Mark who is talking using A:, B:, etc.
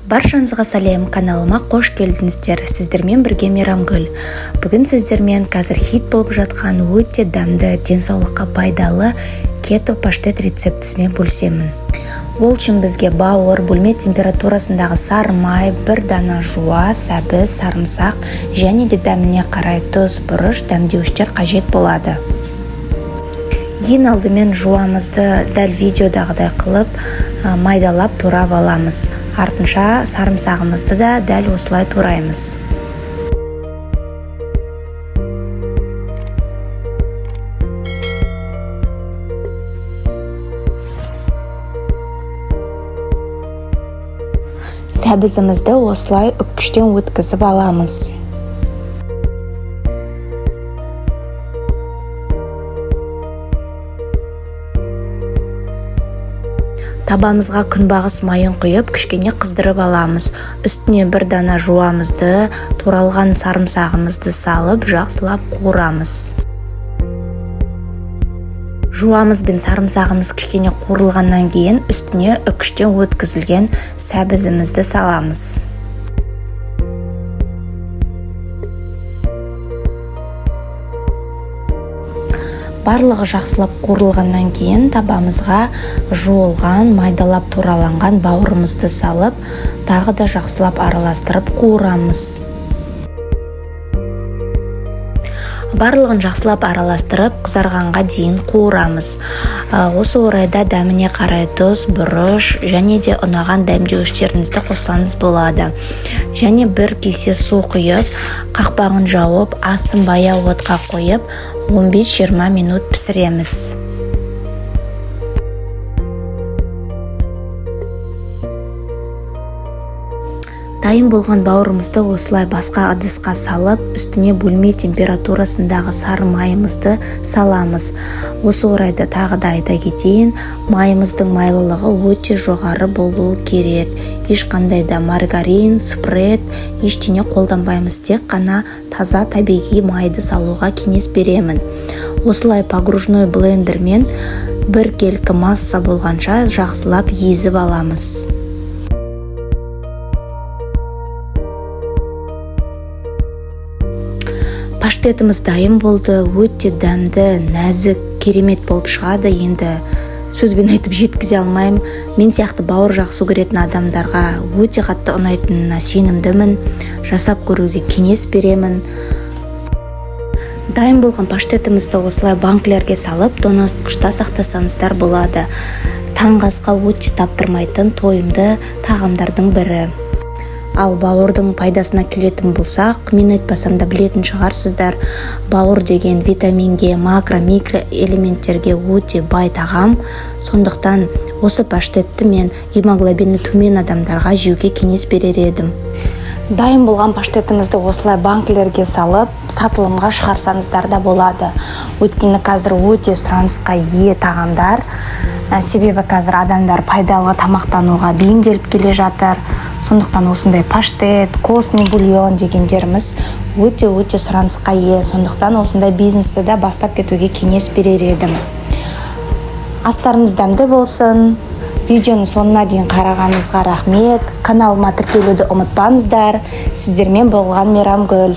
A: Баршаңызға сәлем, каналыма қош келдіңіздер. Сіздермен бірге Мейрамгүл. Бүгін сіздермен қазір хит болып жатқан өте дәмді, денсаулыққа пайдалы кето паштет рецептісімен бөлісемін. Ол үшін бізге бауыр, бөлме температурасындағы сары май, бір дана жуа, сәбіз, сарымсақ және де дәміне қарай тұз, бұрыш, дәмдеуіштер қажет болады. Ең алдымен жуамызды дәл видеодағыдай қылып майдалап турап аламыз. Артынша сарымсағымызды да дәл осылай тураймыз. Сәбізімізді осылай үккіштен өткізіп аламыз. Табамызға күнбағыс майын құйып, кішкене қыздырып аламыз. Үстіне бір дана жуамызды, туралған сарымсағымызды салып, жақсылап қуырамыз. Жуамыз бен сарымсағымыз кішкене қуырылғаннан кейін үстіне үккіштен өткізілген сәбізімізді саламыз. Барлығы жақсылап қуырылғаннан кейін табамызға жуылған, майдалап тураланған бауырымызды салып, тағы да жақсылап араластырып қуырамыз. Барлығын жақсылап араластырып, қызарғанға дейін қуырамыз. Осы орайда дәміне қарай тұз, бұрыш және де ұнаған дәмдеуіштеріңізді қоссаңыз болады. Және бір кесе су құйып, қақпағын жауып, астын баяу отқа қойып, 15-20 минут пісіреміз. Дайын болған бауырымызды осылай басқа ыдысқа салып, үстіне бөлме температурасындағы сары майымызды саламыз. Осы орайда тағы да айта кетейін, майымыздың майлылығы өте жоғары болуы керек. Ешқандай да маргарин, спред, ештеңе қолданбаймыз, тек қана таза табиғи майды салуға кеңес беремін. Осылай погружной блендермен бір келкі масса болғанша жақсылап езіп аламыз. Паштетіміз дайын болды, өте дәмді, нәзік, керемет болып шығады. Енді сөзбен айтып жеткізе алмайым. Мен сияқты бауыр жақсы көретін адамдарға өте қатты ұнайтынына сенімдімін. Жасап көруге кеңес беремін. Дайын болған паштетімізді осылай банкілерге салып, тоңазытқышта сақтасаңыздар болады. Таңғы асқа өте таптырмайтын тойымды тағамдардың бірі. Ал бауырдың пайдасына келетін болсақ, мен айтпасам да білетін шығарсыздар. Бауыр деген витаминге, макро, микро элементтерге өте бай тағам. Сондықтан осы паштетті мен гемоглобині төмен адамдарға жеуге кеңес берер едім. Дайын болған паштетімізді осылай банкілерге салып, сатылымға шығарсаңыздар да болады. Өйткені қазір өте сұранысқа ие тағамдар. Себебі қазір адамдар пайдалы тамақтануға бейімделіп келе жатыр. Сондықтан осындай паштет, костный бульон дегендеріміз өте сұранысқа ие. Сондықтан осындай бизнесті де бастап кетуге кеңес берер едім. Астарыңыз дәмді болсын. Видеоны соңына дейін қарағаныңызға рахмет. Каналыма тіркелуді ұмытпаңыздар. Сіздермен болған Мейрамгүл.